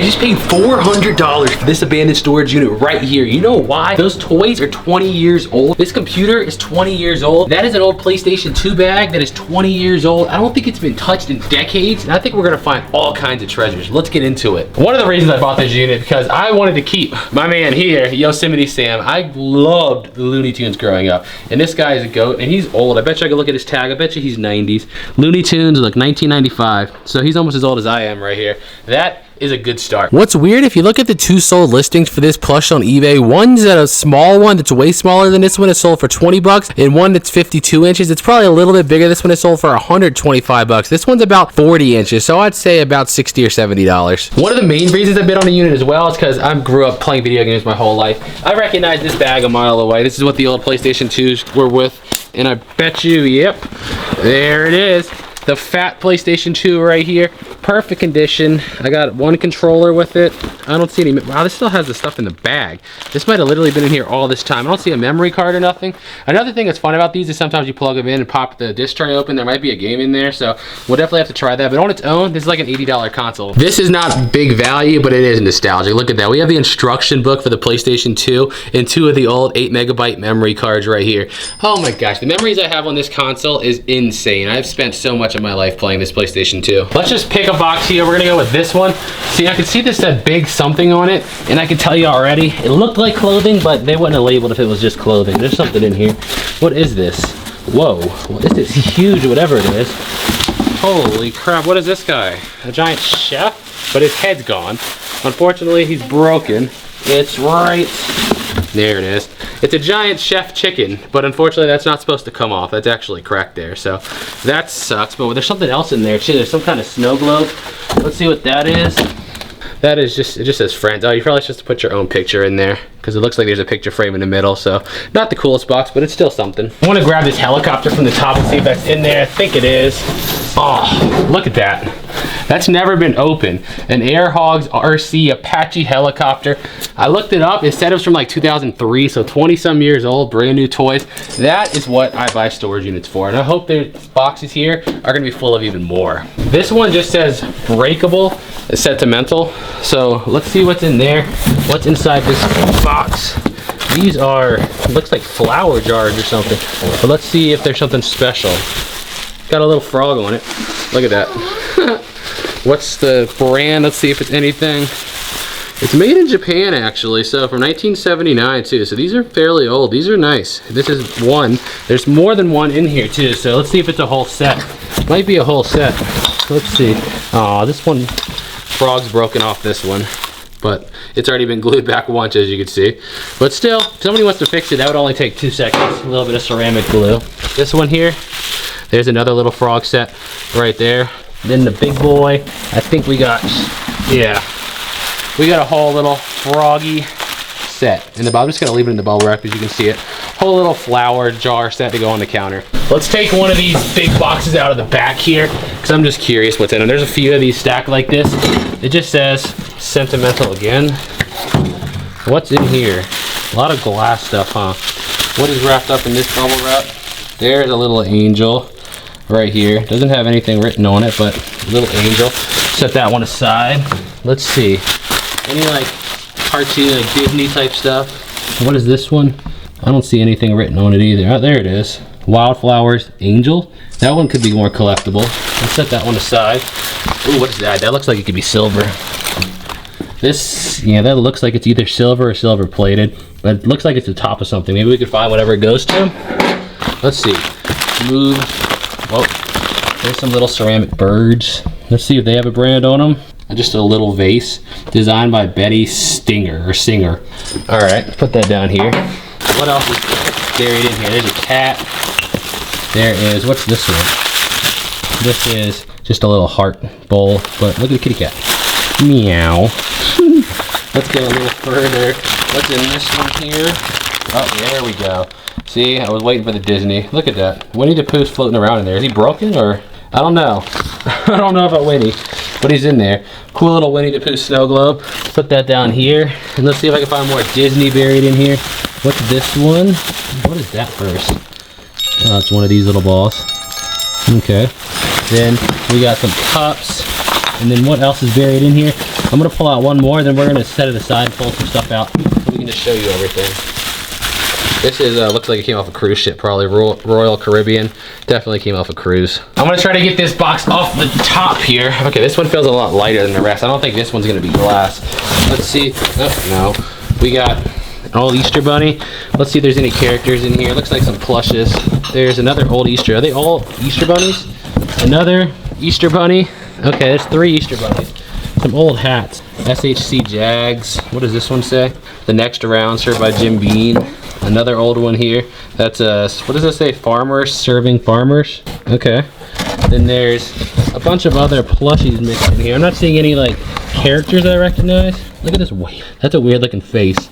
just paid $400 for this abandoned storage unit right here. You know why? Those toys are 20 years old. This computer is 20 years old. That is an old PlayStation 2 bag that is 20 years old. I don't think it's been touched in decades, and I think we're gonna find all kinds of treasures. Let's get into it. One of the reasons I bought this unit because I wanted to keep my man here, Yosemite Sam. I loved the Looney Tunes growing up, and this guy is a goat, and he's old. I bet you I could look at his tag. I bet you he's 90s. Looney Tunes, look, 1995. So he's almost as old as I am right here. That is a good start. What's weird, if you look at the two sold listings for this plush on eBay, one's at a small one that's way smaller than this one. It's sold for 20 bucks, and one that's 52 inches. It's probably a little bit bigger. This one is sold for 125 bucks. This one's about 40 inches, so I'd say about 60 or 70 dollars. One of the main reasons I bid on the unit as well is because I grew up playing video games my whole life. I recognize this bag a mile away. This is what the old PlayStation 2s were with, and I bet you, yep, there it is. The fat PlayStation 2 right here. Perfect condition. I got one controller with it. I don't see any, wow, this still has the stuff in the bag. This might have literally been in here all this time. I don't see a memory card or nothing. Another thing that's fun about these is sometimes you plug them in and pop the disc tray open. There might be a game in there, so we'll definitely have to try that. But on its own, this is like an $80 console. This is not big value, but it is nostalgic. Look at that. We have the instruction book for the PlayStation 2 and two of the old 8MB memory cards right here. Oh my gosh, the memories I have on this console is insane. I've spent so much of my life playing this PlayStation 2. Let's just pick a box here. We're gonna go with this one. See, I can see this said big something on it, and I can tell you already, it looked like clothing, but they wouldn't have labeled if it was just clothing. There's something in here. What is this? Whoa, what is this huge whatever it is? Holy crap, what is this guy? A giant chef? But his head's gone. Unfortunately, he's broken. It's right there. It is. It's a giant chef chicken, but unfortunately that's not supposed to come off. That's actually cracked there, so that sucks. But there's something else in there too. There's some kind of snow globe. Let's see what that is. That is just, it just says friends. Oh, you probably supposed to put your own picture in there because it looks like there's a picture frame in the middle, so not the coolest box, but it's still something. I want to grab this helicopter from the top and see if that's in there. I think it is. Oh, look at that. That's never been open. An Air Hogs RC Apache helicopter. I looked it up. It said it was from like 2003, so 20 some years old, brand new toys. That is what I buy storage units for, and I hope the boxes here are gonna be full of even more. This one just says breakable, sentimental. So let's see what's in there. What's inside this box? These are, looks like flower jars or something. But let's see if there's something special. Got a little frog on it. Look at that. What's the brand? Let's see if it's anything. It's made in Japan actually, so from 1979 too. So these are fairly old. These are nice. This is one. There's more than one in here too, so let's see if it's a whole set. Might be a whole set. Let's see. Oh, this one, frog's broken off this one, but it's already been glued back once, as you can see. But still, if somebody wants to fix it, that would only take 2 seconds. A little bit of ceramic glue. This one here, there's another little frog set right there. Then the big boy, I think we got, yeah, we got a whole little froggy set. And I'm just gonna leave it in the bubble wrap, as you can see it. Whole little flower jar set to go on the counter. Let's take one of these big boxes out of the back here, because I'm just curious what's in them. There's a few of these stacked like this. It just says sentimental again. What's in here? A lot of glass stuff, huh? What is wrapped up in this bubble wrap? There's a little angel right here. Doesn't have anything written on it, but a little angel. Set that one aside. Let's see. Any like cartoon, like Disney type stuff? What is this one? I don't see anything written on it either. Oh, there it is. Wildflowers Angel. That one could be more collectible. Let's set that one aside. Ooh, what is that? That looks like it could be silver. This, yeah, that looks like it's either silver or silver plated, but it looks like it's the top of something. Maybe we could find whatever it goes to. Let's see. Move. Oh, there's some little ceramic birds. Let's see if they have a brand on them. Just a little vase designed by Betty Stinger or Singer. All right, put that down here. What else is buried in here? There's a cat. There is, what's this one? This is just a little heart bowl, but look at the kitty cat. Meow. Let's go a little further. What's in this one here? Oh, there we go. See, I was waiting for the Disney. Look at that. Winnie the Pooh's floating around in there. Is he broken or? I don't know. I don't know about Winnie, but he's in there. Cool little Winnie the Pooh snow globe. Put that down here. And let's see if I can find more Disney buried in here. What's this one? What is that first? Oh, it's one of these little balls. Okay. Then we got some cups. And then what else is buried in here? I'm gonna pull out one more, then we're gonna set it aside and pull some stuff out so we can just show you everything. This is looks like it came off a cruise ship, probably Royal Caribbean. Definitely came off a cruise. I'm gonna try to get this box off the top here. Okay, this one feels a lot lighter than the rest. I don't think this one's gonna be glass. Let's see. Oh, no. We got an old Easter bunny. Let's see if there's any characters in here. Looks like some plushes. There's another old Easter. Are they all Easter bunnies? Another Easter bunny. Okay, there's 3 Easter bunnies. Some old hats. SHC Jags. What does this one say? The Next Around, served by Jim Beam. Another old one here. That's what does this say? Farmers serving farmers. Okay. Then there's a bunch of other plushies mixed in here. I'm not seeing any like characters that I recognize. Look at this. That's a weird looking face.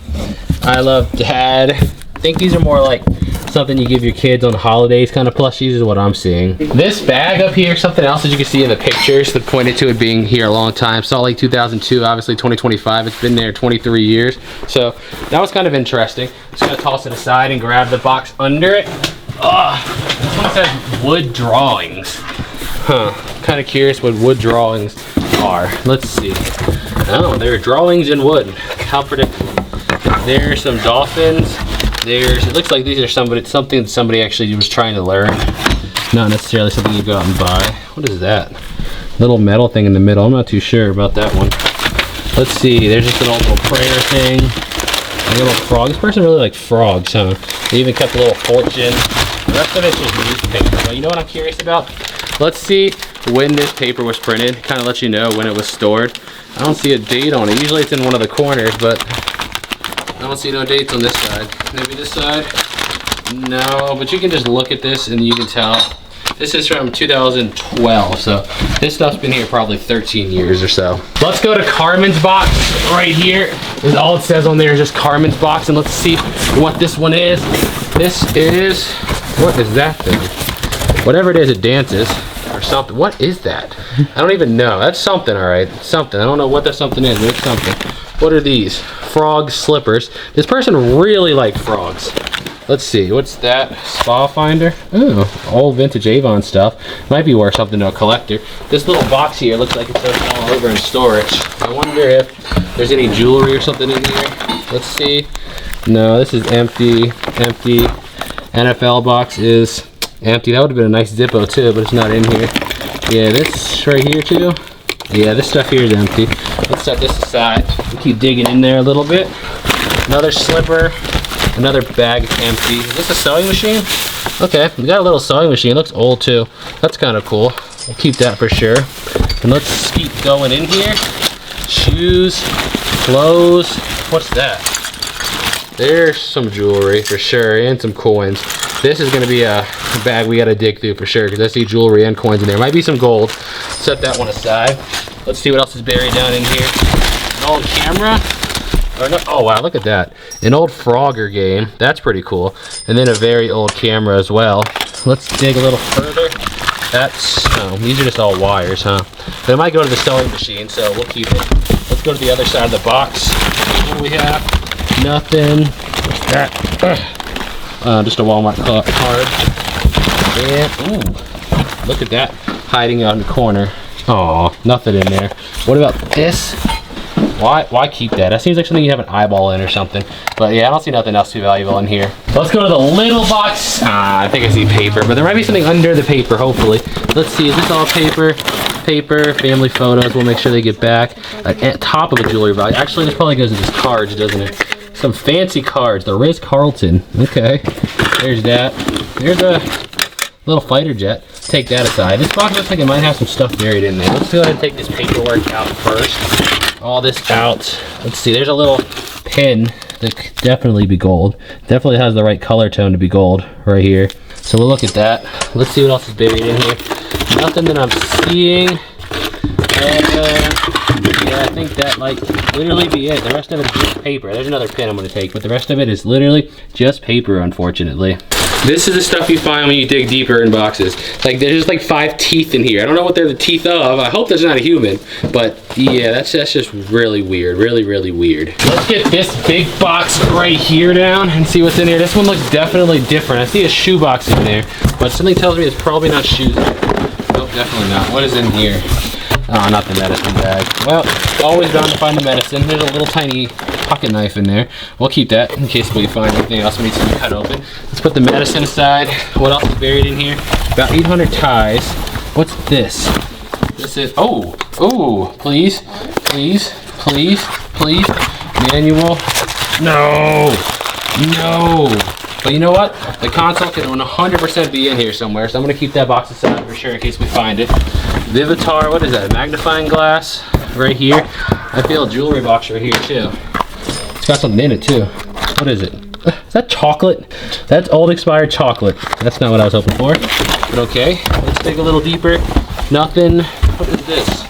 I love Dad. I think these are more like something you give your kids on holidays kind of plushies is what I'm seeing. This bag up here, something else that you can see in the pictures that pointed to it being here a long time. Salt Lake 2002, obviously 2025. It's been there 23 years. So that was kind of interesting. Just gonna toss it aside and grab the box under it. This one says wood drawings. Huh, kind of curious what wood drawings are. Let's see. Oh, they're drawings in wood. How predictable. There's some dolphins. It looks like these are something somebody actually was trying to learn. Not necessarily something you go out and buy. What is that? Little metal thing in the middle. I'm not too sure about that one. Let's see. There's just an old little prayer thing. A little frog. This person really liked frogs, huh? They even kept a little fortune. The rest of it's just newspaper. But you know what I'm curious about? Let's see when this paper was printed. Kind of lets you know when it was stored. I don't see a date on it. Usually it's in one of the corners, but I don't see no dates on this side. Maybe this side? No, but you can just look at this and you can tell. This is from 2012, so this stuff's been here probably 13 years or so. Let's go to Carmen's box right here. All it says on there is just Carmen's box, and let's see what this one is. This is, what is that thing? Whatever it is, it dances or something. What is that? I don't even know. That's something, all right. Something. I don't know what that something is, but it's something. What are these? Frog slippers. This person really liked frogs. Let's see, what's that? Spa finder? Oh, old vintage Avon stuff. Might be worth something to a collector. This little box here looks like it's all over in storage. I wonder if there's any jewelry or something in here. Let's see. No, this is empty. Empty. NFL box is empty. That would have been a nice Zippo too, but it's not in here. Yeah, this right here too. Yeah, this stuff here is empty. Let's set this aside. We'll keep digging in there a little bit. Another slipper. Another bag empty. Is this a sewing machine? Okay, we got a little sewing machine. It looks old too. That's kind of cool. We'll keep that for sure. And let's keep going in here. Shoes, clothes. What's that? There's some jewelry for sure, and some coins. This is gonna be a bag we gotta dig through for sure, because I see jewelry and coins in there. Might be some gold. Set that one aside. Let's see what else is buried down in here. An old camera. No, oh wow, look at that. An old Frogger game. That's pretty cool. And then a very old camera as well. Let's dig a little further. That's, oh, these are just all wires, huh? But it might go to the sewing machine, so we'll keep it. Let's go to the other side of the box. What do we have? Nothing. What's that? Just a Walmart card. And, ooh, look at that. Hiding out in the corner. Aw, nothing in there. What about this? Why keep that? That seems like something you have an eyeball in or something. But yeah, I don't see nothing else too valuable in here. Let's go to the little box. I think I see paper, but there might be something under the paper, hopefully. Let's see, is this all paper? Paper, family photos, we'll make sure they get back. At top of a jewelry box. Actually, this probably goes to just cards, doesn't it? Some fancy cards, the Ritz-Carlton. Okay, there's that. There's a little fighter jet. Take that aside. This box looks like it might have some stuff buried in there. Let's go ahead and take this paperwork out first. All this out. Let's see, there's a little pin that could definitely be gold. Definitely has the right color tone to be gold right here. So we'll look at that. Let's see what else is buried in here. Nothing that I'm seeing. Yeah, I think that might literally be it. The rest of it is just paper. There's another pin I'm going to take, but the rest of it is literally just paper, unfortunately. This is the stuff you find when you dig deeper in boxes. Like, there's just like 5 teeth in here. I don't know what they're the teeth of. I hope there's not a human. But yeah, that's just really weird. Really, really weird. Let's get this big box right here down and see what's in here. This one looks definitely different. I see a shoe box in there, but something tells me it's probably not shoes. Nope, definitely not. What is in here? Oh, not the medicine bag. Well, always bound to find the medicine. There's a little tiny pocket knife in there. We'll keep that in case we find anything else we need to cut open. Let's put the medicine aside. What else is buried in here? About 800 ties. What's this? This is, oh, please, please, please, please. Manual. No. But you know what? The console can 100% be in here somewhere, so I'm gonna keep that box aside for sure in case we find it. Vivitar, what is that? Magnifying glass right here. I feel a jewelry box right here too. It's got something in it too. What is it? Is that chocolate? That's old expired chocolate. That's not what I was hoping for, but okay. Let's dig a little deeper. Nothing. What is this?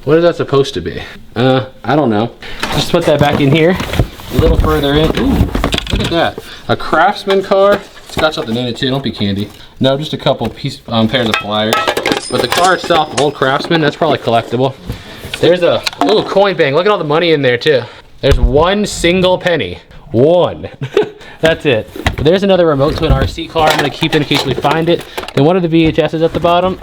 What is that supposed to be? I don't know. Just put that back in here. A little further in. Ooh, look at that. A Craftsman car. It's got something in it too. Don't be candy. No, just a couple pairs of pliers. But the car itself, old Craftsman, that's probably collectible. There's a coin bank. Look at all the money in there too. There's one single penny. One. That's it. But there's another remote to an RC car. I'm gonna keep it in case we find it. Then one of the VHSs at the bottom.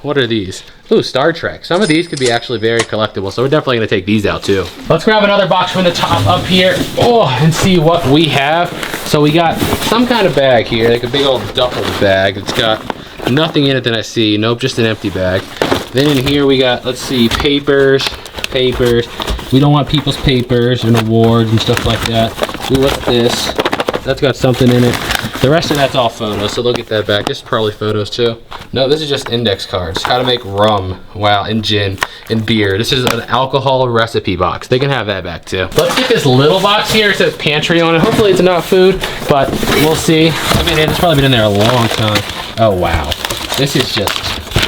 What are these? Ooh, Star Trek. Some of these could be actually very collectible, so we're definitely gonna take these out too. Let's grab another box from the top up here. And see what we have. So we got some kind of bag here, like a big old duffel bag. It's got nothing in it that I see. Nope, just an empty bag. Then in here we got, let's see, papers. We don't want people's papers and awards and stuff like that. Ooh, what's this? That's got something in it. The rest of that's all photos, so they'll get that back. This is probably photos too. No, this is just index cards. How to make rum, wow, and gin, and beer. This is an alcohol recipe box. They can have that back too. Let's get this little box here. It says pantry on it. Hopefully it's not food, but we'll see. I mean, it's probably been in there a long time. Oh, wow. This is just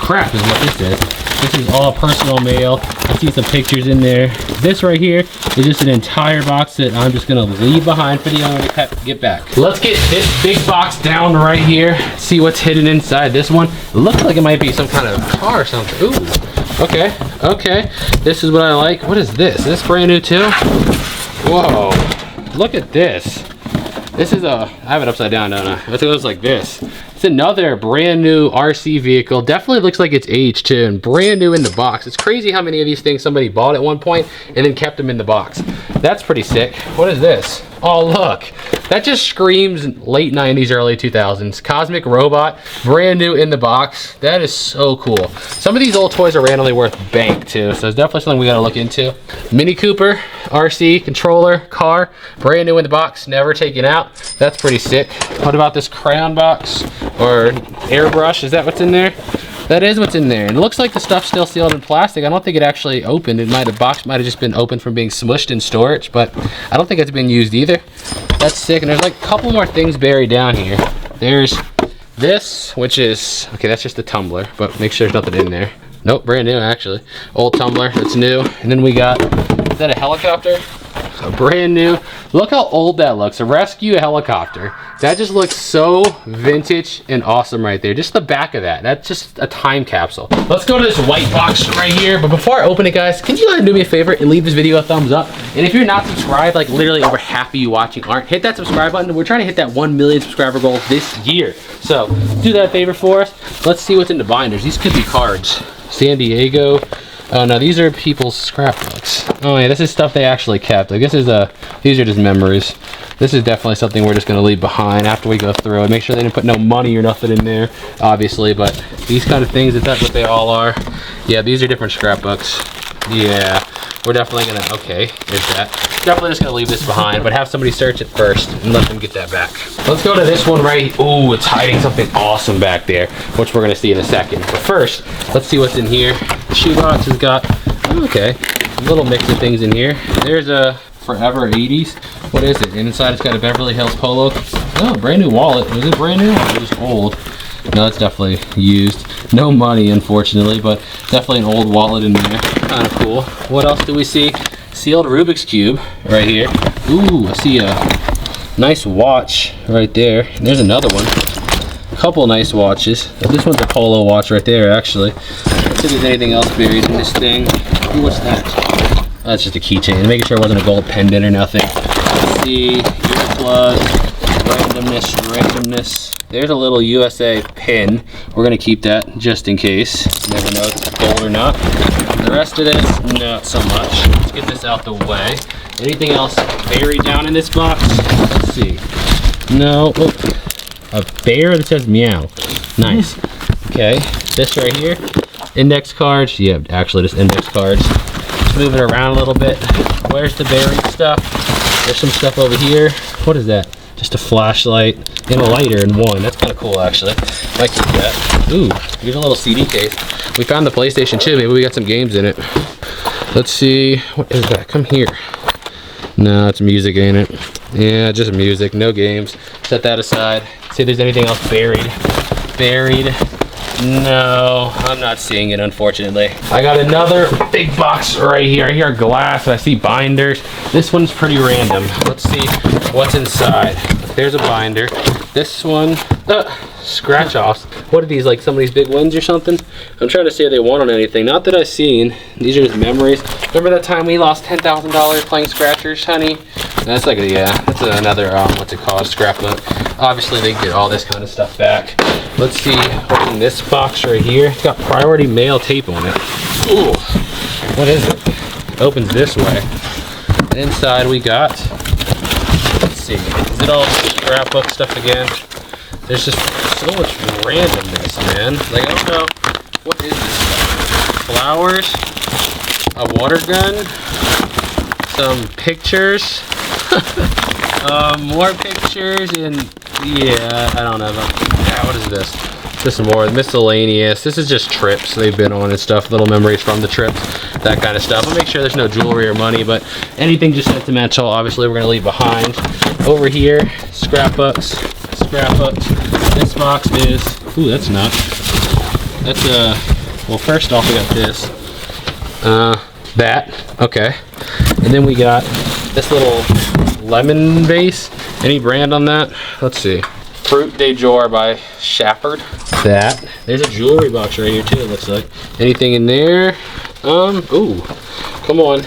crap is what this is. This is all personal mail. I see some pictures in there. This right here is just an entire box that I'm just gonna leave behind for the owner to get back. Let's get this big box down right here. See what's hidden inside this one. It looks like it might be some kind of car or something. Ooh, okay. This is what I like. What is this? Is this brand new too? Whoa, look at this. This is I have it upside down, don't I? It goes like this. It's another brand new RC vehicle. Definitely looks like it's aged too, and brand new in the box. It's crazy how many of these things somebody bought at one point and then kept them in the box. That's pretty sick. What is this? Oh, look. That just screams late 90s, early 2000s. Cosmic Robot, brand new in the box. That is so cool. Some of these old toys are randomly worth bank too, so it's definitely something we gotta look into. Mini Cooper, RC, controller, car, brand new in the box, never taken out. That's pretty sick. What about this crayon box or airbrush? Is that what's in there? That is what's in there. And it looks like the stuff's still sealed in plastic. I don't think it actually opened. Box might have just been open from being smushed in storage, but I don't think it's been used either. That's sick. And there's like a couple more things buried down here. There's this, which is, okay, that's just a tumbler, but make sure there's nothing in there. Nope, brand new actually. Old tumbler, that's new. And then we got, is that a helicopter? A brand new. Look how old that looks. A rescue helicopter. That just looks so vintage and awesome right there. Just the back of that. That's just a time capsule. Let's go to this white box right here. But before I open it, guys, can you go ahead and do me a favor and leave this video a thumbs up? And if you're not subscribed, like literally over half of you watching aren't, hit that subscribe button. We're trying to hit that 1 million subscriber goal this year. So do that favor for us. Let's see what's in the binders. These could be cards. San Diego. Oh no, these are people's scrapbooks. Oh yeah, this is stuff they actually kept. Like this is these are just memories. This is definitely something we're just gonna leave behind after we go through it. Make sure they didn't put no money or nothing in there, obviously, but these kind of things, if that's what they all are. Yeah, these are different scrapbooks. Yeah, we're definitely gonna, okay, there's that. Definitely just gonna leave this behind, but have somebody search it first and let them get that back. Let's go to this one right, ooh, it's hiding something awesome back there, which we're gonna see in a second. But first, let's see what's in here. The shoebox has got, okay, a little mix of things in here. There's a Forever 80s. What is it? And inside it's got a Beverly Hills Polo. Oh, brand new wallet. Is it brand new or is it just old? No, it's definitely used. No money, unfortunately, but definitely an old wallet in there. Kind of cool. What else do we see? Sealed Rubik's Cube right here. Ooh, I see a nice watch right there. And there's another one. A couple nice watches. This one's a Polo watch right there, actually. Let's see if there's anything else buried in this thing. Ooh, what's that? Oh, that's just a keychain. Making sure it wasn't a gold pendant or nothing. Let's see. Earplugs. Randomness. There's a little USA pin. We're gonna keep that just in case. Never know if it's gold or not. The rest of this, not so much. Let's get this out the way. Anything else buried down in this box? Let's see. No. Oh, a bear that says meow. Nice. Okay. This right here. Index cards. Yeah, actually just index cards. Let's move it around a little bit. Where's the buried stuff? There's some stuff over here. What is that? Just a flashlight and a lighter in one. That's kind of cool, actually. Might keep that. Ooh, here's a little CD case. We found the PlayStation 2. Maybe we got some games in it. Let's see. What is that? Come here. No, it's music, ain't it? Yeah, just music. No games. Set that aside. See if there's anything else buried. Buried. No, I'm not seeing it, unfortunately. I got another big box right here. I hear glass. I see binders. This one's pretty random. Let's see what's inside. There's a binder. This one, scratch offs. What are these, like some of these big ones or something? I'm trying to see if they won on anything. Not that I've seen. These are just memories. Remember that time we lost $10,000 playing scratchers, honey? That's like that's another, what's it called, scrapbook. Obviously they get all this kind of stuff back. Let's see what's in this box right here. It's got priority mail tape on it. Ooh, what is it? It opens this way. Inside we got, let's see, is it all scrapbook stuff again? There's just so much randomness, man. Like, I don't know, what is this stuff? Flowers, a water gun, some pictures, more pictures, and yeah, I don't know. What is this? Just some more miscellaneous. This is just trips they've been on and stuff. Little memories from the trips, that kind of stuff. I'll make sure there's no jewelry or money, but anything just sentimental, obviously we're gonna leave behind. Over here, scrapbooks. This box is, ooh, that's not. That's well, first off we got this. That, okay. And then we got this little lemon vase. Any brand on that? Let's see. Fruit de Jour by Shepard. That. There's a jewelry box right here too, it looks like. Anything in there? Ooh. Come on.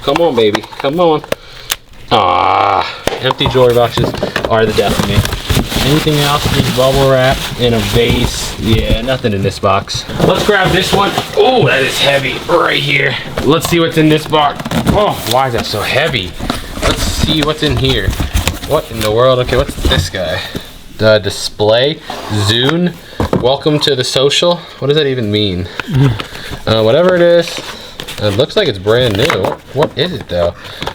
Come on, baby. Come on. Ah. Empty jewelry boxes are the death of me. Anything else? Just bubble wrap and a vase. Yeah, nothing in this box. Let's grab this one. Oh, that is heavy right here. Let's see what's in this box. Oh, why is that so heavy? Let's see what's in here. What in the world? Okay, what's this guy? The display. Zune. Welcome to the social. What does that even mean? Whatever it is. It looks like it's brand new. What is it though?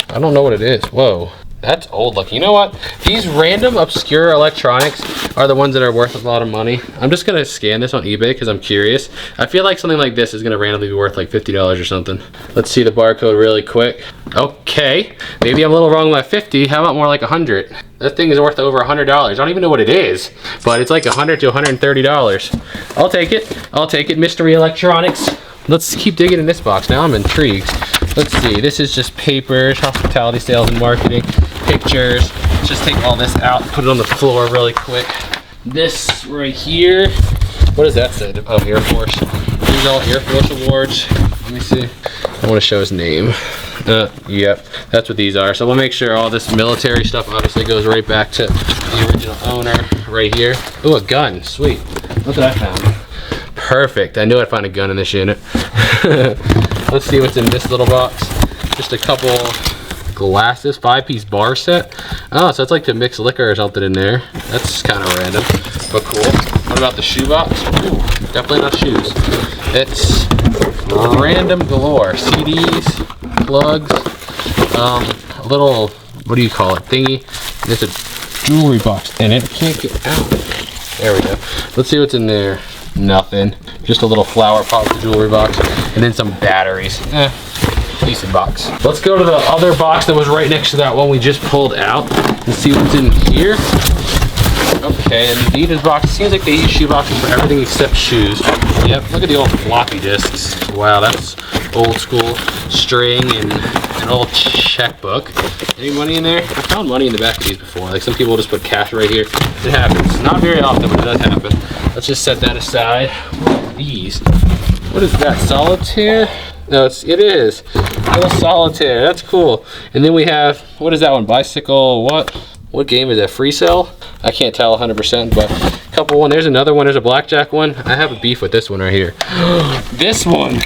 I don't know what it is. Whoa. That's old looking. You know what? These random obscure electronics are the ones that are worth a lot of money. I'm just gonna scan this on eBay because I'm curious. I feel like something like this is gonna randomly be worth like $50 or something. Let's see the barcode really quick. Okay, maybe I'm a little wrong with 50. How about more like 100? That thing is worth over $100. I don't even know what it is, but it's like $100 to $130. I'll take it. I'll take it. Mystery electronics. Let's keep digging in this box. Now I'm intrigued. Let's see, this is just papers, hospitality, sales, and marketing, pictures. Let's just take all this out, put it on the floor really quick. This right here, what does that say? Oh, Air Force. These are all Air Force awards. Let me see. I want to show his name. Yep, that's what these are. So we'll make sure all this military stuff obviously goes right back to the original owner right here. Ooh, a gun, sweet. Look what I found. Perfect, I knew I'd find a gun in this unit. Let's see what's in this little box. Just a couple glasses, 5-piece bar set. Oh, so it's like to mix liquor or something in there. That's kind of random, but cool. What about the shoe box? Ooh, definitely not shoes. It's random galore. CDs, plugs, a little, what do you call it, thingy. There's a jewelry box in it. I can't get out. There we go. Let's see what's in there. Nothing. Just a little flower pot with the jewelry box. And then some batteries. Decent box. Let's go to the other box that was right next to that one we just pulled out and see what's in here. Okay, and the Adidas box. Seems like they use shoe boxes for everything except shoes. Yep, look at the old floppy disks. Wow, that's old school. String and an old checkbook. Any money in there? I found money in the back of these before. Like some people just put cash right here. It happens. Not very often, but it does happen. Let's just set that aside. These. What is that? Solitaire? No, it is. A little solitaire. That's cool. And then we have, what is that one? Bicycle, what? What game is that? Free Cell? I can't tell 100%, but a couple one. There's another one. There's a blackjack one. I have a beef with this one right here. This one.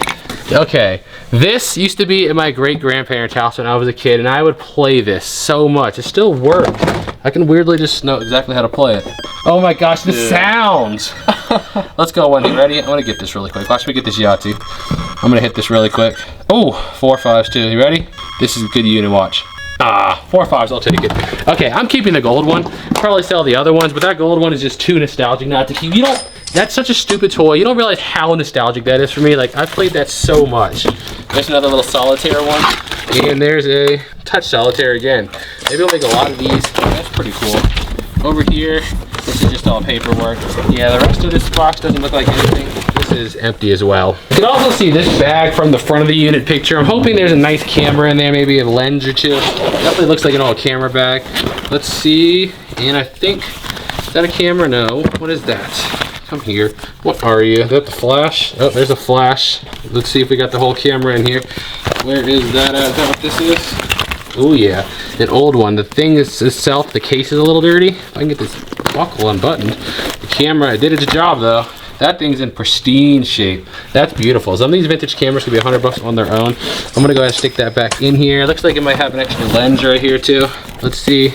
Okay, this used to be at my great-grandparents' house when I was a kid, and I would play this so much. It still works. I can weirdly just know exactly how to play it. Oh my gosh, the sounds! Let's go, Wendy. Ready? I'm gonna get this really quick. Watch me get this Yahtzee. I'm gonna hit this really quick. Oh, 4 5s too. You ready? This is a good unit. Watch. Ah, 4 5s, I'll take it. Okay, I'm keeping the gold one. Probably sell the other ones, but that gold one is just too nostalgic not to keep. You don't, that's such a stupid toy. You don't realize how nostalgic that is for me. Like, I've played that so much. There's another little solitaire one. And there's a touch solitaire again. Maybe we'll make a lot of these. That's pretty cool. Over here, this is just all paperwork. Yeah, the rest of this box doesn't look like anything. This is empty as well. You can also see this bag from the front of the unit picture. I'm hoping there's a nice camera in there, maybe a lens or two. Definitely looks like an old camera bag. Let's see, and I think, is that a camera? No, what is that? Come here. What are you? Is that the flash? Oh, there's a flash. Let's see if we got the whole camera in here. Where is that at? Is that what this is? Oh yeah, an old one. The thing is itself, the case is a little dirty. If I can get this buckle unbuttoned. The camera, it did its job though. That thing's in pristine shape. That's beautiful. Some of these vintage cameras could be $100 on their own. I'm gonna go ahead and stick that back in here. Looks like it might have an extra lens right here too. Let's see.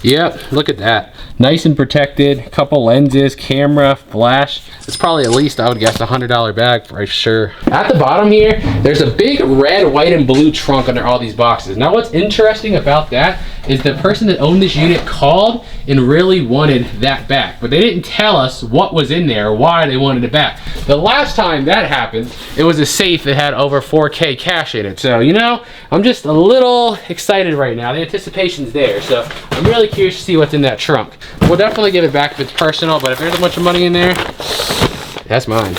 Yep, look at that. Nice and protected, couple lenses, camera, flash. It's probably at least, I would guess, a $100 bag for sure. At the bottom here, there's a big red, white, and blue trunk under all these boxes. Now what's interesting about that is the person that owned this unit called and really wanted that back. But they didn't tell us what was in there or why they wanted it back. The last time that happened, it was a safe that had over 4K cash in it. So, you know, I'm just a little excited right now. The anticipation's there. So I'm really curious to see what's in that trunk. We'll definitely give it back if it's personal, but if there's a bunch of money in there, that's mine.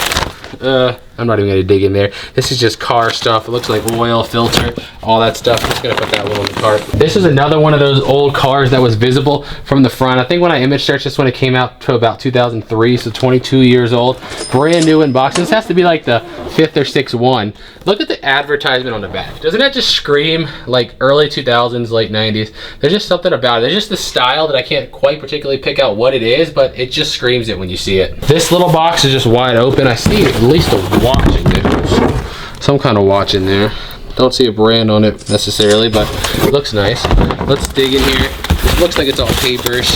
I'm not even gonna dig in there. This is just car stuff. It looks like oil, filter, all that stuff. I'm just gonna put that little in the cart. This is another one of those old cars that was visible from the front. I think when I image searched this when it came out to about 2003, so 22 years old. Brand new in box. This has to be like the 5th or 6th one. Look at the advertisement on the back. Doesn't that just scream like early 2000s, late 90s? There's just something about it. There's just the style that I can't quite particularly pick out what it is, but it just screams it when you see it. This little box is just wide open. I see at least a watch in there. Some kind of watch in there. Don't see a brand on it necessarily, but it looks nice. Let's dig in here. It looks like it's all papers,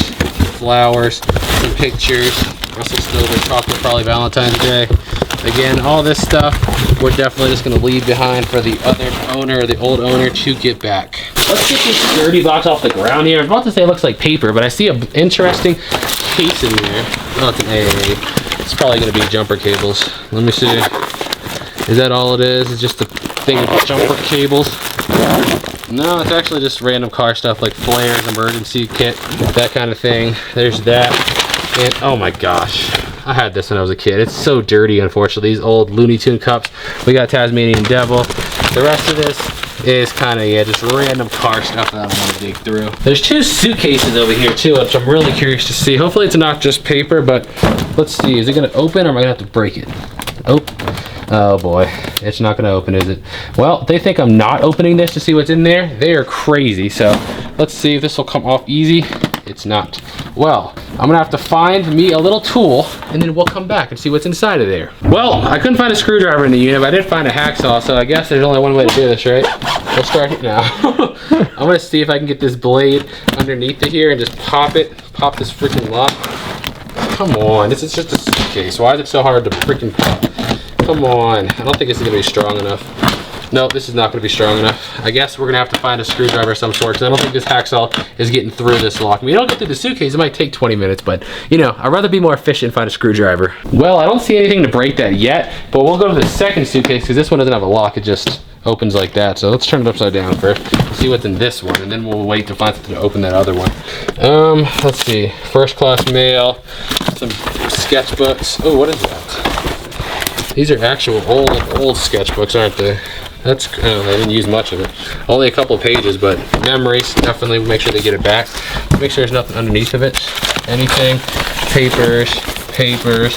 flowers, some pictures. Russell Stover chocolate, probably Valentine's Day. Again, all this stuff we're definitely just going to leave behind for the other owner, or the old owner, to get back. Let's get this dirty box off the ground here. I was about to say it looks like paper, but I see an interesting case in there. Oh, it's an AA. It's probably going to be jumper cables. Let me see. Is that all it is? It's just a thing of jumper cables? No, it's actually just random car stuff like flares, emergency kit, that kind of thing. There's that. And oh my gosh, I had this when I was a kid. It's so dirty, unfortunately. These old Looney Tune cups. We got Tasmanian Devil. The rest of this is kind of, yeah, just random car stuff that I don't want to dig through. There's 2 suitcases over here too, which I'm really curious to see. Hopefully it's not just paper, but let's see. Is it going to open or am I going to have to break it? Oh boy, it's not going to open, is it? Well, they think I'm not opening this to see what's in there. They are crazy. So let's see if this will come off easy. It's not. Well, I'm gonna have to find me a little tool and then we'll come back and see what's inside of there. Well, I couldn't find a screwdriver in the unit, but I did find a hacksaw, so I guess there's only one way to do this, right? We'll start it now. I'm gonna see if I can get this blade underneath it here and just pop this freaking lock. Come on, this is just a suitcase. Why is it so hard to freaking pop? Come on, I don't think this is gonna be strong enough. No, this is not going to be strong enough. I guess we're going to have to find a screwdriver of some sort, because I don't think this hacksaw is getting through this lock. I mean, you don't get through the suitcase, it might take 20 minutes, but, you know, I'd rather be more efficient and find a screwdriver. Well, I don't see anything to break that yet, but we'll go to the second suitcase, because this one doesn't have a lock, it just opens like that. So let's turn it upside down first, see what's in this one, and then we'll wait to find something to open that other one. Let's see, first class mail, some sketchbooks. Oh, what is that? These are actual old sketchbooks, aren't they? That's, I didn't use much of it. Only a couple of pages, but memories, definitely make sure they get it back. Make sure there's nothing underneath of it. Anything, papers, papers,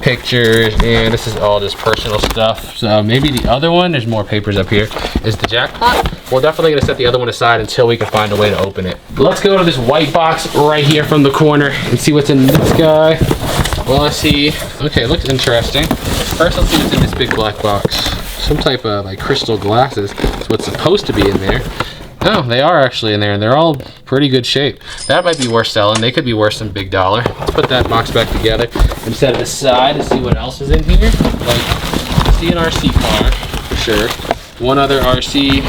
pictures, and this is all just personal stuff. So maybe the other one, there's more papers up here, is the jackpot. We're definitely gonna set the other one aside until we can find a way to open it. Let's go to this white box right here from the corner and see what's in this guy. Well, let's see. Okay, it looks interesting. First, let's see what's in this big black box. Some type of like crystal glasses. That's what's supposed to be in there. Oh, they are actually in there, and they're all pretty good shape. That might be worth selling. They could be worth some big dollar. Let's put that box back together and set it aside to see what else is in here. Like, see an RC car, for sure. One other RC.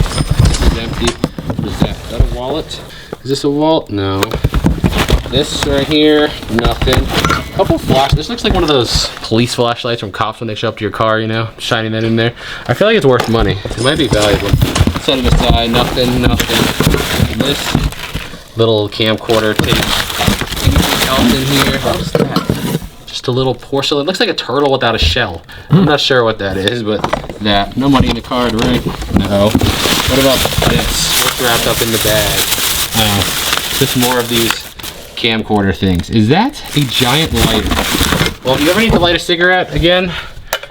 This is empty. What is that? Is that a wallet? Is this a wallet? No. This right here, nothing. A couple flash. This looks like one of those police flashlights from cops when they show up to your car, you know, shining that in there. I feel like it's worth money. It might be valuable. Set it aside, nothing. This little camcorder tape. Anything else in here? What is that? Just a little porcelain. It looks like a turtle without a shell. I'm not sure what that is, but that. No money in the card, right? No. What about this? What's wrapped up in the bag? Oh, just more of these camcorder things. Is that a giant lighter? Well, if you ever need to light a cigarette again,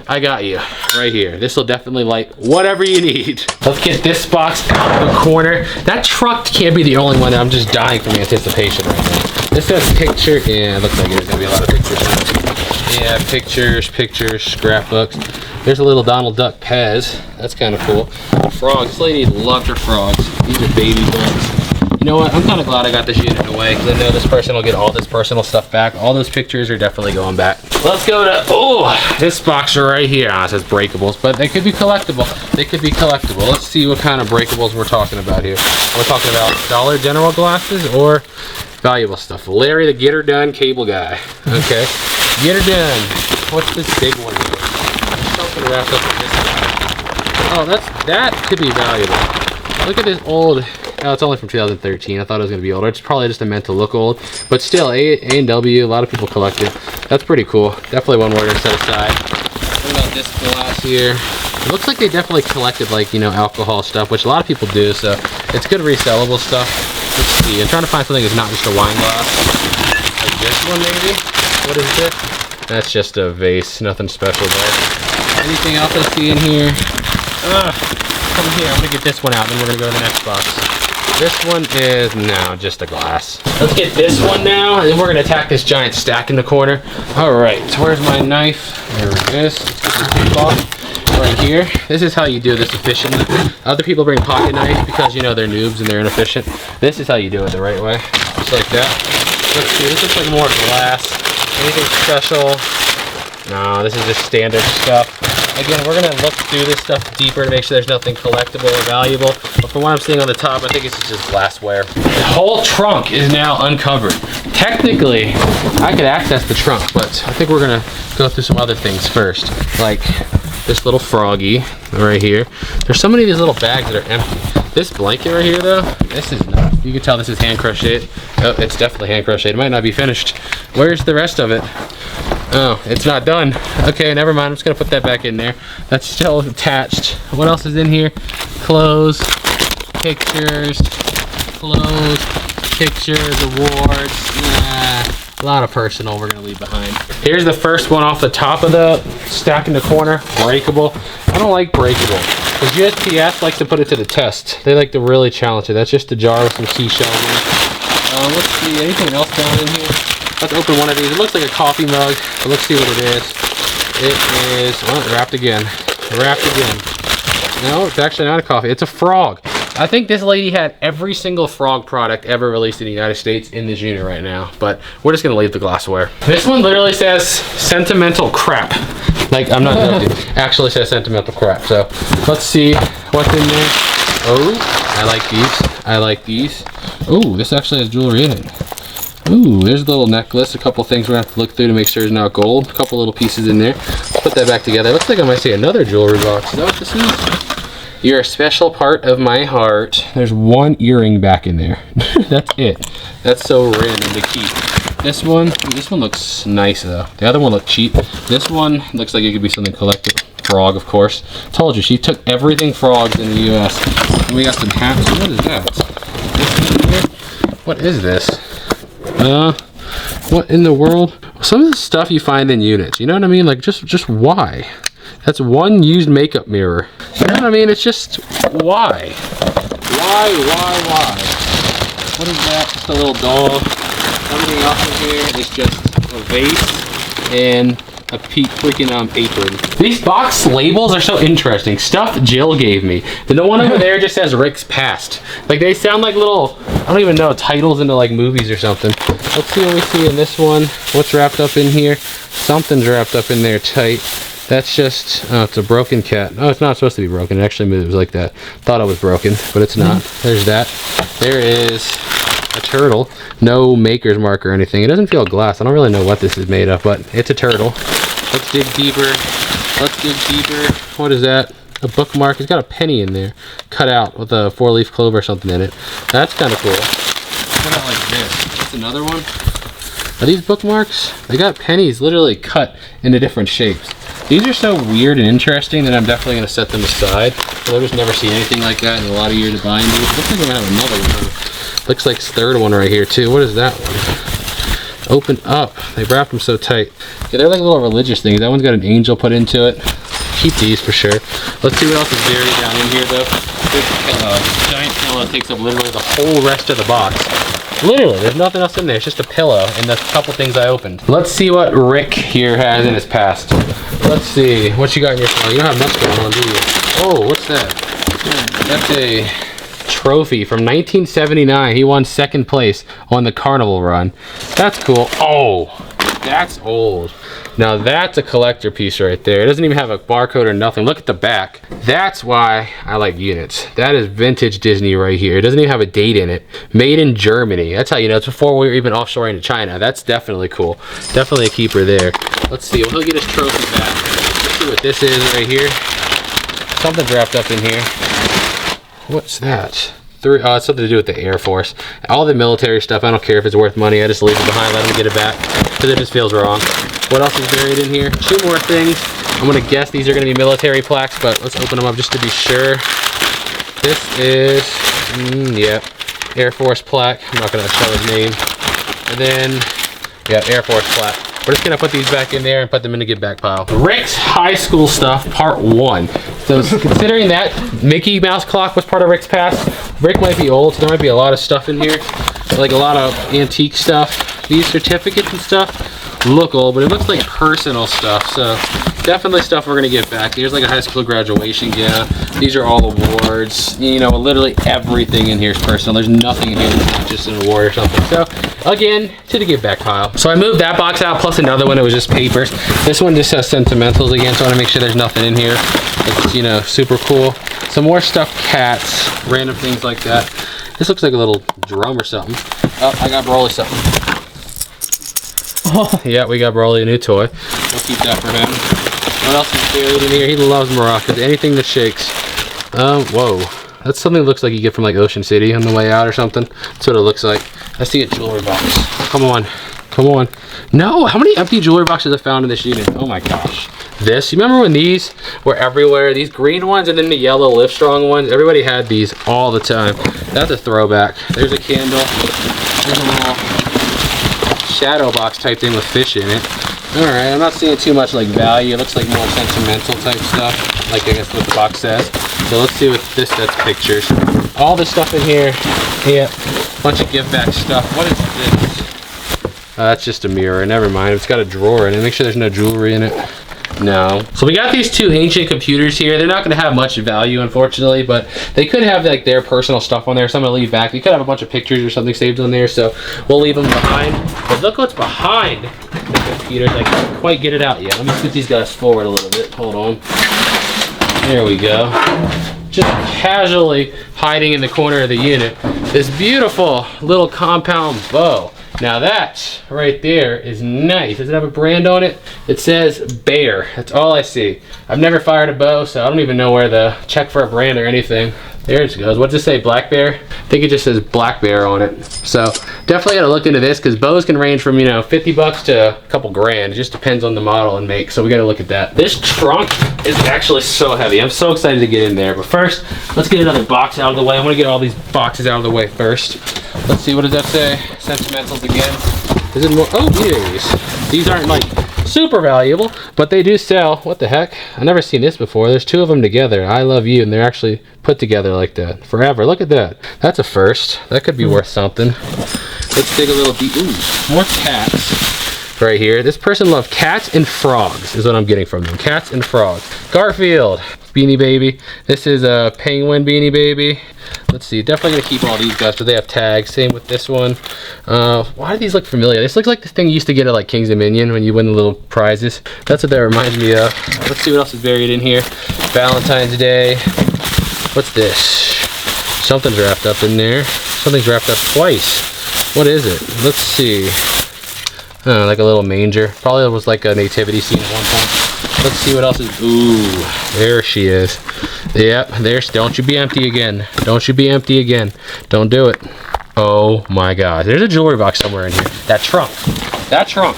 I got you right here. This will definitely light whatever you need. Let's get this box out of the corner. That truck can't be the only one. I'm just dying from anticipation right now. This says picture, yeah, it looks like there's gonna be a lot of pictures in it. Yeah, pictures, scrapbooks. There's a little Donald Duck Pez. That's kind of cool. Frogs. This lady loved her frogs. These are baby bugs. You know what? I'm kind of glad I got this unit away because I know this person will get all this personal stuff back. All those pictures are definitely going back. Let's go to, oh, this box right here. It says breakables, but they could be collectible. They could be collectible. Let's see what kind of breakables we're talking about here. We're talking about Dollar General glasses or valuable stuff. Larry the Get Her Done cable guy. Okay, Get Her Done. What's this big one here? Something wrapped up in this guy. Oh, that could be valuable. Look at this old. Oh, it's only from 2013. I thought it was going to be older. It's probably just meant to look old. But still, A&W, a lot of people collect it. That's pretty cool. Definitely one we're going to set aside. What about this glass here? It looks like they definitely collected, like, you know, alcohol stuff, which a lot of people do, so it's good resellable stuff. Let's see. I'm trying to find something that's not just a wine glass. Like this one, maybe? What is this? That's just a vase. Nothing special there. Anything else I see in here? Come here. I'm going to get this one out, then we're going to go to the next box. This one is, no, just a glass. Let's get this one now, and then we're gonna attack this giant stack in the corner. All right, so where's my knife? There it is. Let's get this tape off right here. This is how you do this efficiently. Other people bring pocket knives because, you know, they're noobs and they're inefficient. This is how you do it the right way, just like that. Let's see, this looks like more glass. Anything special? No, this is just standard stuff. Again, we're gonna look through this stuff deeper to make sure there's nothing collectible or valuable. But from what I'm seeing on the top, I think it's just glassware. The whole trunk is now uncovered. Technically, I could access the trunk, but I think we're gonna go through some other things first. Like this little froggy right here. There's so many of these little bags that are empty. This blanket right here though, this is not, you can tell this is hand crocheted. Oh, it's definitely hand crocheted. It might not be finished. Where's the rest of it? Oh, it's not done. Okay, never mind. I'm just gonna put that back in there. That's still attached. What else is in here? Clothes, pictures, awards. A lot of personal we're gonna leave behind. Here's the first one off the top of the stack in the corner. Breakable. I don't like breakable. The GSPS likes to put it to the test. They like to really challenge it. That's just a jar with some seashells in it. Let's see, anything else down in here? Let's open one of these. It looks like a coffee mug, but let's see what it is. It is, oh, wrapped again. Wrapped again. No, it's actually not a coffee. It's a frog. I think this lady had every single frog product ever released in the United States in this unit right now, but we're just gonna leave the glassware. This one literally says sentimental crap. Like, I'm not joking. Actually says sentimental crap. So let's see what's in there. Oh, I like these. I like these. Oh, this actually has jewelry in it. Ooh, there's a little necklace. A couple things we're gonna have to look through to make sure it's not gold. A couple little pieces in there. Let's put that back together. Looks like I might see another jewelry box. Is that what this is? You're a special part of my heart. There's one earring back in there. That's it. That's so random to keep. This one looks nice though. The other one looked cheap. This one looks like it could be something collected. Frog, of course. Told you, she took everything frogs in the US. And we got some hats. What is that? This in here? What is this? What in the world? Some of the stuff you find in units, you know what I mean? Like, just why? That's one used makeup mirror. You know what I mean? It's just, why? Why? What is that? Just a little doll. Everything else in here is just a vase and a freaking apron. These box labels are so interesting. Stuff Jill gave me. The one over there just says Rick's Past. Like, they sound like little, I don't even know, titles into like movies or something. Let's see what we see in this one. What's wrapped up in here? Something's wrapped up in there tight. That's just, oh, it's a broken cat. Oh, it's not supposed to be broken. It actually moves like that. Thought it was broken, but it's not. There's that. There is a turtle. No maker's mark or anything. It doesn't feel glass. I don't really know what this is made of, but it's a turtle. Let's dig deeper. What is that? A bookmark. It's got a penny in there. Cut out with a 4-leaf clover or something in it. That's kind of cool. Cut out like this. That's another one. Are these bookmarks? They got pennies literally cut into different shapes. These are so weird and interesting that I'm definitely going to set them aside. I've just never seen anything like that in a lot of years of buying these. Looks like I'm going to have another one. Looks like this third one right here too. What is that one? Open up. They wrapped them so tight. Yeah, they're like little religious things. That one's got an angel put into it. Keep these for sure. Let's see what else is buried down in here though. Big pillow. Giant pillow takes up literally the whole rest of the box. Literally, there's nothing else in there. It's just a pillow and the couple things I opened. Let's see what Rick here has in his past. Let's see. What you got in your phone? You don't have much going on, do you? Oh, what's that? That's a trophy from 1979. He won 2nd place on the carnival run. That's cool. Oh, that's old. Now that's a collector piece right there. It doesn't even have a barcode or nothing. Look at the back. That's why I like units. That is vintage Disney right here. It doesn't even have a date in it. Made in Germany. That's how you know. It's before we were even offshoring to China. That's definitely cool. Definitely a keeper there. Let's see. Well, he'll get his trophy back. Let's see what this is right here. Something's wrapped up in here. What's that? Oh, it's something to do with the Air Force. All the military stuff, I don't care if it's worth money. I just leave it behind, let them get it back, because it just feels wrong. What else is buried in here? 2 more things. I'm going to guess these are going to be military plaques, but let's open them up just to be sure. This is, yeah, Air Force plaque. I'm not going to show his name. And then, yeah, Air Force plaque. We're just going to put these back in there and put them in the give back pile. Rick's high school stuff, part 1. So considering that Mickey Mouse clock was part of Rick's past, Rick might be old, so there might be a lot of stuff in here. Like a lot of antique stuff. These certificates and stuff look old, but it looks like personal stuff. So definitely stuff we're going to give back. Here's like a high school graduation gift. These are all awards. You know, literally everything in here is personal. There's nothing in here that's not just an award or something. So again, to the give back pile. So I moved that box out plus another one. It was just papers. This one just has sentimentals again, so I want to make sure there's nothing in here. It's, you know, super cool. Some more stuffed cats, random things like that. This looks like a little drum or something. Oh, I got Broly something. Oh, yeah, we got Broly a new toy. We'll keep that for him. What else is buried in here? He loves maracas. Anything that shakes. Whoa. That's something that looks like you get from like Ocean City on the way out or something. That's what it looks like. I see a jewelry box. Come on. Come on. No, how many empty jewelry boxes I found in this unit? Oh my gosh. This, you remember when these were everywhere? These green ones and then the yellow Livestrong ones. Everybody had these all the time. That's a throwback. There's a candle. There's a little shadow box type thing with fish in it. Alright, I'm not seeing too much like value. It looks like more sentimental type stuff. Like I guess what the box says. So let's see what this, that's pictures. All this stuff in here. Yeah, bunch of give back stuff. What is this? That's just a mirror. Never mind. It's got a drawer in it. Make sure there's no jewelry in it. No. So we got these 2 ancient computers here. They're not going to have much value, unfortunately, but they could have like their personal stuff on there. So I'm going to leave back. They could have a bunch of pictures or something saved on there, so we'll leave them behind. But look what's behind the computers. I can't quite get it out yet. Let me scoot these guys forward a little bit. Hold on. There we go. Just casually hiding in the corner of the unit, this beautiful little compound bow. Now that right there is nice. Does it have a brand on it? It says Bear. That's all I see. I've never fired a bow, so I don't even know where to check for a brand or anything. There it goes. What does it say? Black Bear? I think it just says Black Bear on it. So definitely gotta look into this because bows can range from, you know, 50 bucks to a couple grand. It just depends on the model and make. So we gotta look at that. This trunk is actually so heavy. I'm so excited to get in there. But first, let's get another box out of the way. I want to get all these boxes out of the way first. Let's see, what does that say? Sentimentals again. Is it more? Oh, these. These aren't like super valuable, but they do sell. What the heck? I've never seen this before. There's two of them together. I love you, and they're actually put together like that. Forever. Look at that. That's a first. That could be worth something. Let's dig a little deep. Ooh, more cats right here. This person loved cats and frogs is what I'm getting from them. Cats and frogs. Garfield. Beanie Baby. This is a penguin Beanie Baby. Let's see, definitely gonna keep all these guys because they have tags. Same with this one. Why do these look familiar? This looks like the thing you used to get at like King's Dominion when you win the little prizes. That's what that reminds me of. Let's see what else is buried in here. Valentine's Day. What's this? Something's wrapped up in there. Something's wrapped up twice. What is it? Let's see. Like a little manger. Probably was like a nativity scene at one point. Let's see what else is. Ooh, there she is. Yep, there's. Don't you be empty again. Don't you be empty again. Don't do it. Oh my God. There's a jewelry box somewhere in here. That trunk. That trunk.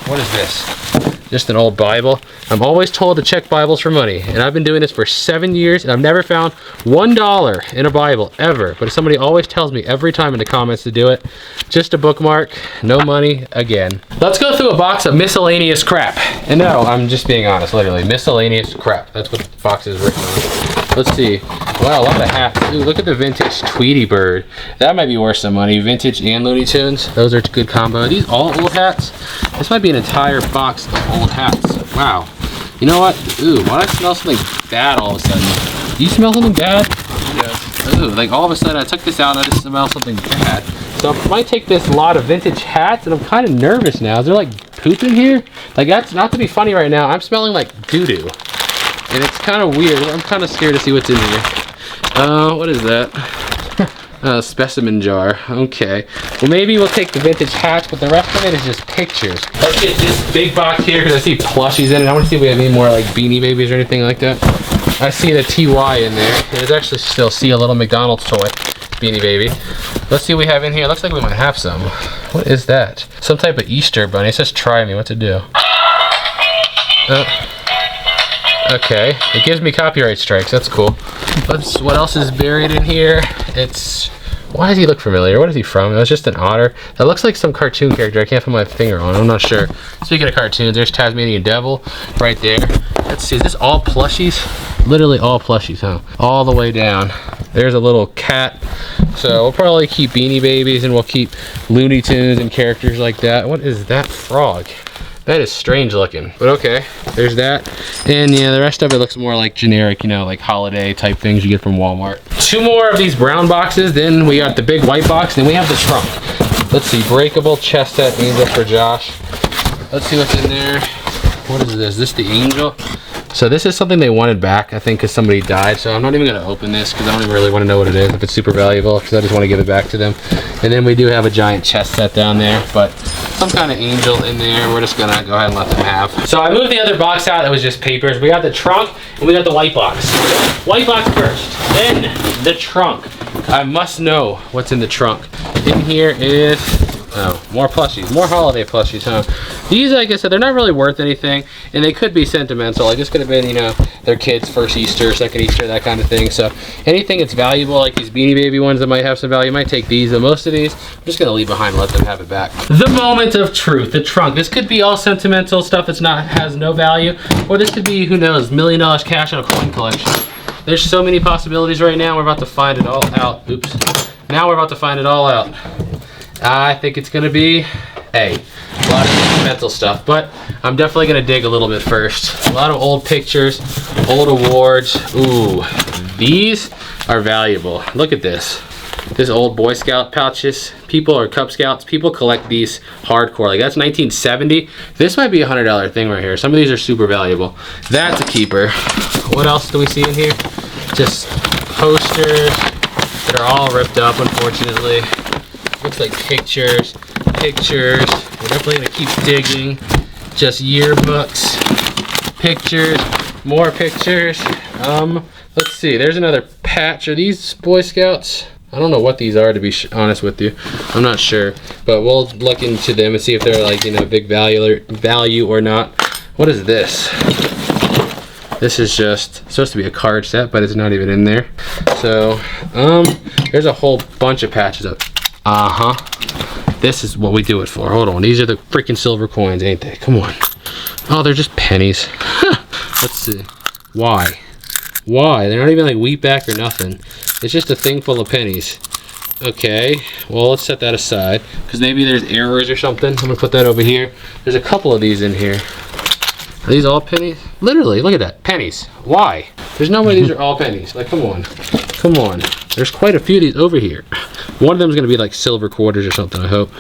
What is this? Just an old Bible. I'm always told to check Bibles for money, and I've been doing this for 7 years, and I've never found $1 in a Bible ever. But somebody always tells me every time in the comments to do it. Just a bookmark, no money again. Let's go through a box of miscellaneous crap. And no, I'm just being honest, literally miscellaneous crap. That's what the box is written on. Let's see. Wow, a lot of hats. Ooh, look at the vintage Tweety Bird. That might be worth some money. Vintage and Looney Tunes. Those are a good combo. Are these all old hats? This might be an entire box of old hats. Wow. You know what? Ooh, why do I smell something bad all of a sudden? Do you smell something bad? Yeah. Ooh, like all of a sudden I took this out and I just smell something bad. So I might take this lot of vintage hats, and I'm kind of nervous now. Is there like poop in here? Like, that's not to be funny right now. I'm smelling like doo-doo. And it's kind of weird. I'm kind of scared to see what's in here. What is that? Specimen jar. Okay. Well, maybe we'll take the vintage hats, but the rest of it is just pictures. Let's get this big box here because I see plushies in it. I want to see if we have any more like Beanie Babies or anything like that. I see the TY in there. There's actually still see a little McDonald's toy. Beanie Baby. Let's see what we have in here. Looks like we might have some. What is that? Some type of Easter bunny. It says try me. What to do? Okay. It gives me copyright strikes. That's cool. What else is buried in here? Why does he look familiar? What is he from? That's just an otter. That looks like some cartoon character. I can't put my finger on. I'm not sure. Speaking of cartoons, there's Tasmanian Devil right there. Let's see. Is this all plushies? Literally all plushies, huh? All the way down. There's a little cat. So we'll probably keep Beanie Babies, and we'll keep Looney Tunes and characters like that. What is that frog? That is strange looking, but okay. There's that. And yeah, the rest of it looks more like generic, you know, like holiday type things you get from Walmart. 2 more of these brown boxes, then we got the big white box, then we have the trunk. Let's see, breakable chest set, angel for Josh. Let's see what's in there. What is this? Is this the angel? So this is something they wanted back, I think, because somebody died. So I'm not even going to open this because I don't even really want to know what it is, if it's super valuable, because I just want to give it back to them. And then we do have a giant chest set down there, but some kind of angel in there. We're just going to go ahead and let them have. So I moved the other box out. It was just papers. We got the trunk and we got the white box. White box first, then the trunk. I must know what's in the trunk. In here is... oh, more plushies, more holiday plushies, huh? These, like I said, they're not really worth anything, and they could be sentimental. Like, this could have been, you know, their kids' first Easter, second Easter, that kind of thing. So anything that's valuable, like these Beanie Baby ones that might have some value, might take these. But most of these, I'm just gonna leave behind and let them have it back. The moment of truth, the trunk. This could be all sentimental stuff that's has no value, or this could be, who knows, $1 million cash on a coin collection. There's so many possibilities right now. We're about to find it all out. Oops. Now we're about to find it all out. I think it's gonna be a lot of sentimental stuff, but I'm definitely gonna dig a little bit first. A lot of old pictures, old awards. Ooh, these are valuable. Look at this. This old Boy Scout pouches. People are Cub Scouts. People collect these hardcore. Like, that's 1970. This might be a $100 thing right here. Some of these are super valuable. That's a keeper. What else do we see in here? Just posters that are all ripped up, unfortunately. Looks like pictures. We're definitely gonna keep digging. Just yearbooks, pictures, more pictures. Let's see. There's another patch. Are these Boy Scouts? I don't know what these are, to be honest with you. I'm not sure, but we'll look into them and see if they're, like, you know, big value or not. What is this? This is just supposed to be a card set, but it's not even in there. So, there's a whole bunch of patches of. This is what we do it for. Hold on, these are the freaking silver coins, ain't they? Come on. Oh, they're just pennies. Let's see. Why? Why? They're not even like wheat back or nothing. It's just a thing full of pennies. Okay, well, let's set that aside because maybe there's errors or something. I'm gonna put that over here. There's a couple of these in here. Are these all pennies? Literally, look at that, pennies. Why? There's no way these are all pennies. Like, come on, come on. There's quite a few of these over here. One of them is gonna be like silver quarters or something, I hope.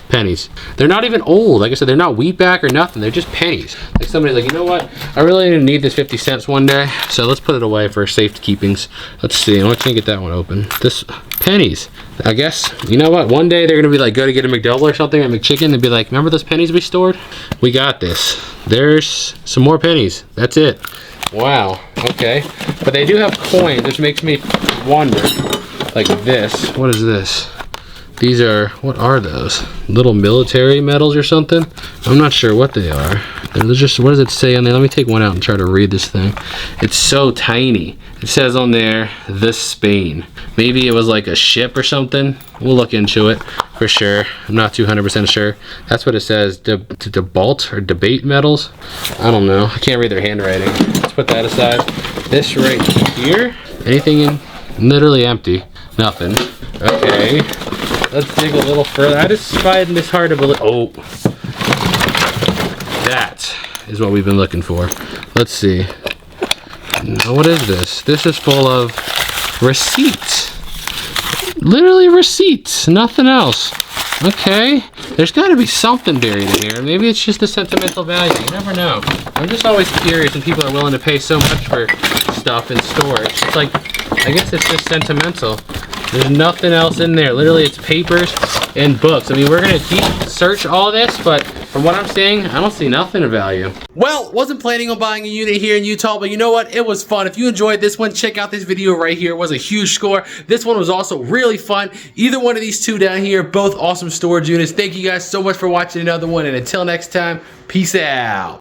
Pennies. They're not even old. Like I said, they're not wheat back or nothing. They're just pennies. Like somebody's like, you know what? I really didn't need this 50 cents one day, so let's put it away for safekeepings. Let's see. I can't get that one open. This pennies. I guess, you know what? One day they're gonna be like, go to get a McDouble or something, or McChicken, and be like, remember those pennies we stored? We got this. There's some more pennies. That's it. Wow. Okay. But they do have coins, which makes me wonder. Like this. What is this? These are, what are those? Little military medals or something? I'm not sure what they are. They're just, what does it say on there? Let me take one out and try to read this thing. It's so tiny. It says on there, the Spain. Maybe it was like a ship or something. We'll look into it for sure. I'm not 200% sure. That's what it says, debate or debate medals. I don't know. I can't read their handwriting. Let's put that aside. This right here, anything in, literally empty. Nothing. Okay. Let's dig a little further. I just find this hard to believe. Oh, that is what we've been looking for. Let's see. Now, what is this? This is full of receipts. Literally receipts, nothing else. Okay, there's got to be something buried in here. Maybe it's just a sentimental value. You never know. I'm just always curious when people are willing to pay so much for stuff in storage. It's like, I guess it's just sentimental. There's nothing else in there. Literally, it's papers and books. I mean, we're gonna deep search all this, but from what I'm seeing, I don't see nothing of value. Well, wasn't planning on buying a unit here in Utah, but you know what? It was fun. If you enjoyed this one, check out this video right here. It was a huge score. This one was also really fun. Either one of these two down here, both awesome storage units. Thank you guys so much for watching another one, and until next time, peace out.